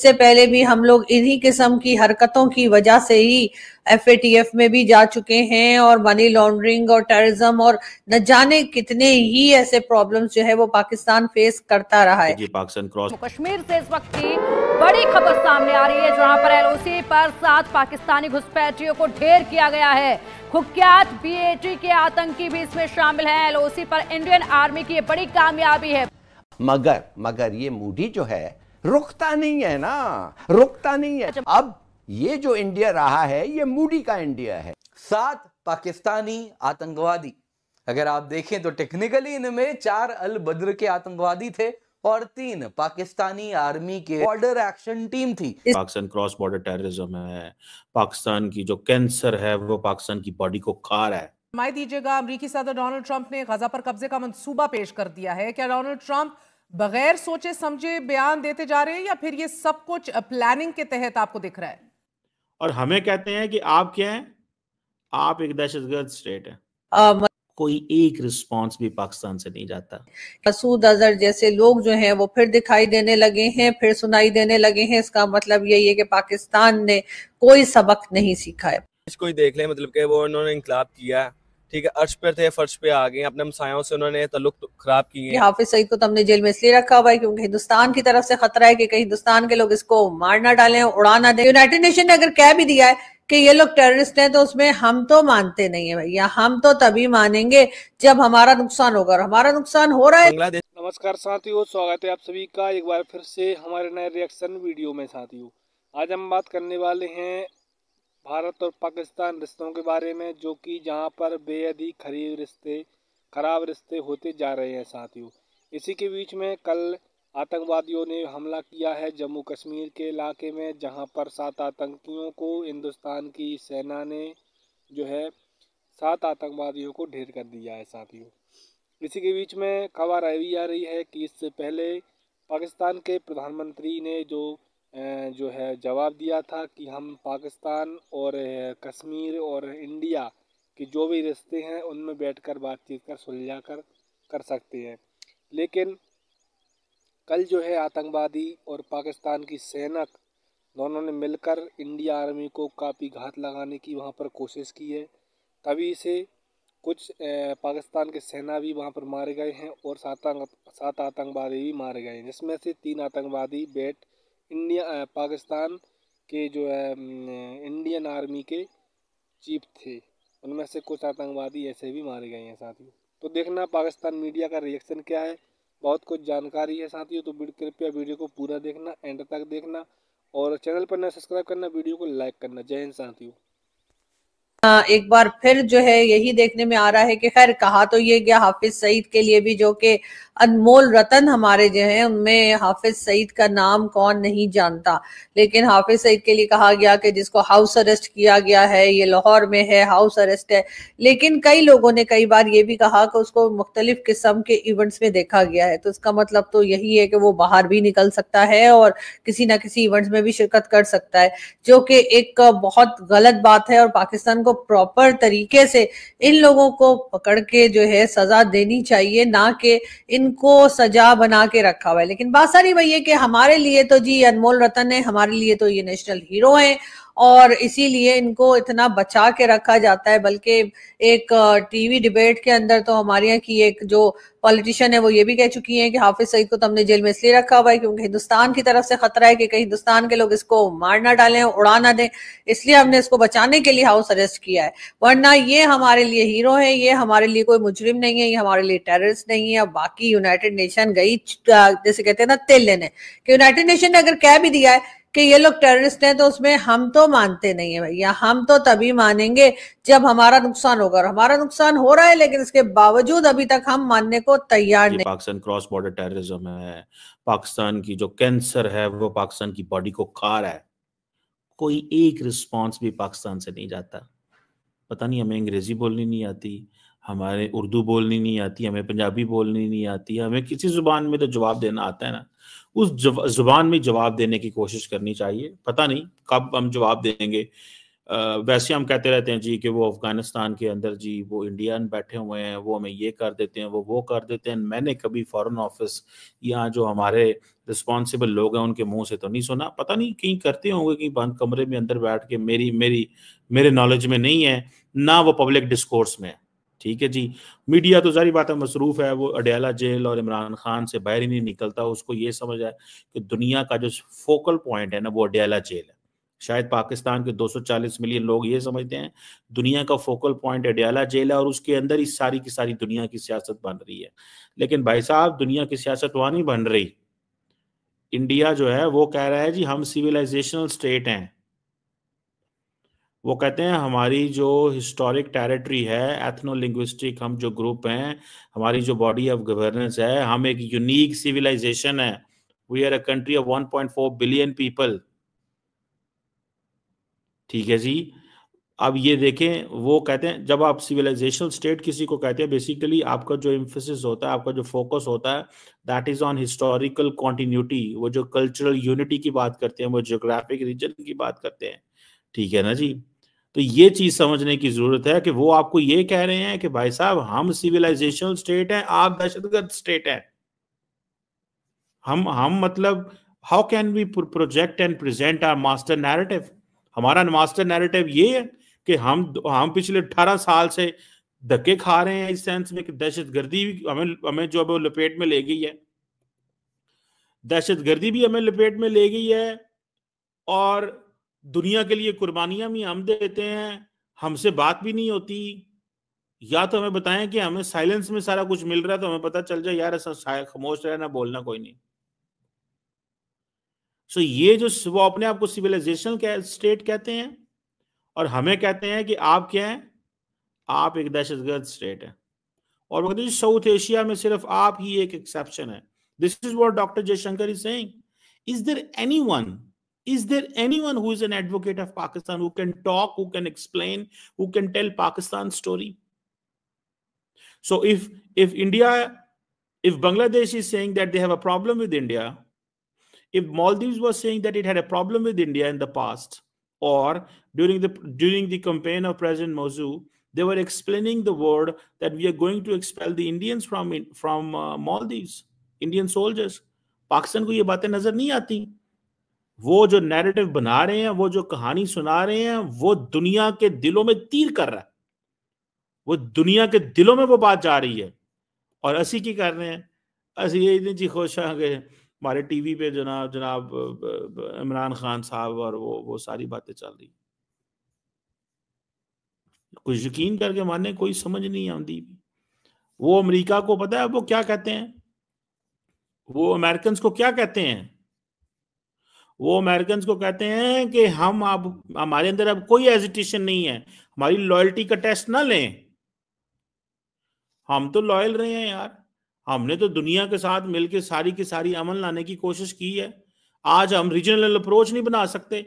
इससे पहले भी हम लोग इन्हीं किस्म की हरकतों की वजह से ही FATF में भी जा चुके हैं और मनी लॉन्ड्रिंग और टेररिज्म और न जाने कितने ही ऐसे प्रॉब्लम्स जो है वो पाकिस्तान फेस करता रहा है। पाकिस्तान क्रॉस कश्मीर से इस वक्त की बड़ी खबर सामने आ रही है, जहां पर LOC पर 7 पाकिस्तानी घुसपैठियों को ढेर किया गया है। कुख्यात BAT के आतंकी भी इसमें शामिल हैं। LOC पर इंडियन आर्मी की बड़ी कामयाबी है। मगर ये मूडी जो है रुकता नहीं है ना, रुकता नहीं है। अब ये जो इंडिया रहा है ये मूडी का इंडिया है। 7 पाकिस्तानी आतंकवादी, अगर आप देखें तो टेक्निकली इनमें 4 अल बद्र के आतंकवादी थे और 3 पाकिस्तानी आर्मी के बॉर्डर एक्शन टीम थी। पाकिस्तान क्रॉस बॉर्डर टेररिज्म है, पाकिस्तान की जो कैंसर है वो पाकिस्तान की बॉडी को खा रहा है। फरमाई दीजिएगा, अमेरिकी सदर डोनाल्ड ट्रंप ने गजा पर कब्जे का मंसूबा पेश कर दिया है। क्या डोनाल्ड ट्रंप बगैर सोचे समझे बयान देते जा रहे हैं या फिर ये सब कुछ प्लानिंग के तहत आपको दिख रहा है? और हमें कहते हैं कि आप क्या हैं, आप एक दहशतगर्द स्टेट है। कोई एक रिस्पांस भी पाकिस्तान से नहीं जाता। मसूद अजहर जैसे लोग जो हैं वो फिर दिखाई देने लगे हैं, फिर सुनाई देने लगे हैं। इसका मतलब यही है कि पाकिस्तान ने कोई सबक नहीं सीखा है। इसको ही देख लें, मतलब कि वो उन्होंने इंकलाब किया, ठीक है, अर्श पर थे, फर्श पे आ गए, अपने हमसायों से उन्होंने तल्लुक खराब किए। हाफिज सईद को तो हमने जेल में इसलिए रखा हुआ है क्योंकि हिंदुस्तान की तरफ से खतरा है कि कहीं हिंदुस्तान के लोग इसको मार ना डालें, उड़ा ना दें। यूनाइटेड नेशन ने अगर कह भी दिया है कि ये लोग टेररिस्ट हैं तो उसमें हम तो मानते नहीं है भैया। हम तो तभी मानेंगे जब हमारा नुकसान होगा, और हमारा नुकसान हो रहा है। नमस्कार साथियों, स्वागत है आप सभी का एक बार फिर से हमारे नए रिएक्शन वीडियो में। साथियों, आज हम बात करने वाले हैं भारत और पाकिस्तान रिश्तों के बारे में, जो कि जहां पर बेहद ही खराब रिश्ते होते जा रहे हैं। साथियों, इसी के बीच में कल आतंकवादियों ने हमला किया है जम्मू कश्मीर के इलाके में, जहां पर 7 आतंकियों को हिंदुस्तान की सेना ने जो है 7 आतंकवादियों को ढेर कर दिया है। साथियों, इसी के बीच में खबर आई आ रही है कि इससे पहले पाकिस्तान के प्रधानमंत्री ने जो है जवाब दिया था कि हम पाकिस्तान और कश्मीर और इंडिया के जो भी रिश्ते हैं उनमें बैठकर बातचीत कर सुलझा कर सकते हैं। लेकिन कल जो है आतंकवादी और पाकिस्तान की सेना दोनों ने मिलकर इंडिया आर्मी को काफ़ी घात लगाने की वहां पर कोशिश की है। तभी से कुछ पाकिस्तान के सेना भी वहां पर मारे गए हैं और 7 आतंकवादी भी मारे गए हैं, जिसमें से 3 आतंकवादी पाकिस्तान के जो है इंडियन आर्मी के चीफ थे। उनमें से कुछ आतंकवादी ऐसे भी मारे गए हैं। साथियों, तो देखना पाकिस्तान मीडिया का रिएक्शन क्या है, बहुत कुछ जानकारी है। साथियों, तो कृपया वीडियो को पूरा देखना, एंड तक देखना, और चैनल पर नया सब्सक्राइब करना, वीडियो को लाइक करना। जय हिंद साथियों। एक बार फिर जो है यही देखने में आ रहा है कि खैर कहा तो ये गया हाफिज सईद के लिए भी, जो कि अनमोल रतन हमारे जो हैं उनमें हाफिज सईद का नाम कौन नहीं जानता, लेकिन हाफिज सईद के लिए कहा गया कि जिसको हाउस अरेस्ट किया गया है, ये लाहौर में है, हाउस अरेस्ट है। लेकिन कई लोगों ने कई बार ये भी कहा कि उसको मुख्तलिफ किस्म के इवेंट्स में देखा गया है। तो इसका मतलब तो यही है कि वो बाहर भी निकल सकता है और किसी ना किसी इवेंट्स में भी शिरकत कर सकता है, जो कि एक बहुत गलत बात है। और पाकिस्तान को प्रॉपर तरीके से इन लोगों को पकड़ के जो है सजा देनी चाहिए, ना कि इनको सजा बना के रखा हुआ है। लेकिन बात सारी वही है कि हमारे लिए तो जी अनमोल रतन है, हमारे लिए तो ये नेशनल हीरो हैं और इसीलिए इनको इतना बचा के रखा जाता है। बल्कि एक टीवी डिबेट के अंदर तो हमारे यहाँ की एक जो पॉलिटिशियन है वो ये भी कह चुकी हैं कि हाफिज सईद को तो हमने जेल में इसलिए रखा हुआ है क्योंकि हिंदुस्तान की तरफ से खतरा है कि कहीं हिंदुस्तान के लोग इसको मार ना डालें, उड़ा ना दें, इसलिए हमने इसको बचाने के लिए हाउस अरेस्ट किया है। वरना ये हमारे लिए हीरो है, ये हमारे लिए कोई मुजरिम नहीं है, ये हमारे लिए टेररिस्ट नहीं है। बाकी यूनाइटेड नेशन गई जैसे कहते हैं ना तेल लेने, कि यूनाइटेड नेशन ने अगर कह भी दिया है कि ये लोग टेररिस्ट हैं तो उसमें हम तो मानते नहीं है भैया। हम तो तभी मानेंगे जब हमारा नुकसान होगा, और हमारा नुकसान हो रहा है, लेकिन इसके बावजूद अभी तक हम मानने को तैयार नहीं। पाकिस्तान क्रॉस बॉर्डर टेररिज्म है, पाकिस्तान की जो कैंसर है वो पाकिस्तान की बॉडी को खा रहा है। कोई एक रिस्पांस भी पाकिस्तान से नहीं जाता। पता नहीं हमें अंग्रेजी बोलनी नहीं आती, हमारे उर्दू बोलनी नहीं आती, हमें पंजाबी बोलनी नहीं आती, हमें किसी जुबान में तो जवाब देना आता है ना, उस जुबान में जवाब देने की कोशिश करनी चाहिए। पता नहीं कब हम जवाब देंगे। वैसे हम कहते रहते हैं जी कि वो अफगानिस्तान के अंदर जी वो इंडियन बैठे हुए हैं, वो हमें ये कर देते हैं, वो कर देते हैं। मैंने कभी फॉरेन ऑफिस या जो हमारे रिस्पॉन्सिबल लोग हैं उनके मुंह से तो नहीं सुना। पता नहीं कहीं करते होंगे, कहीं बंद कमरे में अंदर बैठ के, मेरे नॉलेज में नहीं है, ना वो पब्लिक डिस्कोर्स में है। ठीक है जी। मीडिया तो सारी बात है मसरूफ है, वो अडयाला जेल और इमरान खान से बाहर ही नहीं निकलता। उसको ये समझ है कि दुनिया का जो फोकल पॉइंट है ना वो अडयाला जेल है। शायद पाकिस्तान के 240 मिलियन लोग ये समझते हैं दुनिया का फोकल पॉइंट अडयाला जेल है और उसके अंदर ही सारी की सारी दुनिया की सियासत बन रही है। लेकिन भाई साहब, दुनिया की सियासत वहां नहीं बन रही। इंडिया जो है वो कह रहा है जी हम सिविलाइजेशनल स्टेट हैं। वो कहते हैं हमारी जो हिस्टोरिक टेरिटरी है, एथनो लिंग्विस्टिक हम जो ग्रुप हैं, हमारी जो बॉडी ऑफ गवर्नेंस है, हम एक यूनिक सिविलाइजेशन है। We are a country of 1.4 billion people. ठीक है जी। अब ये देखें, वो कहते हैं जब आप सिविलाइजेशनल स्टेट किसी को कहते हैं, बेसिकली आपका जो एम्फेसिस होता है, आपका जो फोकस होता है, that is on historical continuity. वो जो कल्चरल यूनिटी की बात करते हैं, वो ज्योग्राफिक रीजन की बात करते हैं। ठीक है ना जी। तो ये चीज समझने की जरूरत है कि वो आपको ये कह रहे हैं कि भाई साहब हम सिविलाइजेशनल स्टेट हैं, आप दहशतगर्द स्टेट हैं। हम मतलब how can we project and present our master narrative? हमारा मास्टर नैरेटिव ये है कि हम पिछले 18 साल से धक्के खा रहे हैं इस सेंस में कि दहशतगर्दी हमें जो अब लपेट में ले गई है, दहशतगर्दी भी हमें लपेट में ले गई है और दुनिया के लिए कुर्बानियां भी हम देते हैं, हमसे बात भी नहीं होती। या तो हमें बताएं कि हमें साइलेंस में सारा कुछ मिल रहा है तो हमें पता चल जाए यार ऐसा खामोश रहना, बोलना कोई नहीं। सो ये जो वो अपने आप को सिविलाइजेशनल स्टेट कहते हैं और हमें कहते हैं कि आप क्या हैं, आप एक दहशतगर्द स्टेट है। और वो कहते हैं साउथ एशिया में सिर्फ आप ही एक एक्सेप्शन है। This is what doctor Jaishankar is saying. Is there anyone who is an advocate of Pakistan, who can talk, who can explain, who can tell Pakistan's story? So if Bangladesh is saying that they have a problem with India, if Maldives was saying that it had a problem with India in the past, or during the campaign of President Mozu, they were explaining the word that we are going to expel the Indians from Maldives, Indian soldiers. Pakistan को ये बातें नजर नहीं आती। वो जो narrative बना रहे हैं, वो जो कहानी सुना रहे हैं, वो दुनिया के दिलों में तीर कर रहा है। वो दुनिया के दिलों में वो बात जा रही है और असी की कर रहे हैं। असी ये जी खुश हैं कि हमारे टीवी पे जनाब इमरान खान साहब और वो सारी बातें चल रही। कुछ यकीन करके मानने कोई समझ नहीं आती। वो अमेरिका को पता है वो क्या कहते हैं, वो अमेरिकन को क्या कहते हैं? वो अमेरिकन को कहते हैं कि हम अब हमारे अंदर अब कोई हेजिटेशन नहीं है, हमारी लॉयल्टी का टेस्ट ना लें। हम तो लॉयल रहे हैं यार, हमने तो दुनिया के साथ मिलकर सारी की सारी अमन लाने की कोशिश की है। आज हम रीजनल अप्रोच नहीं बना सकते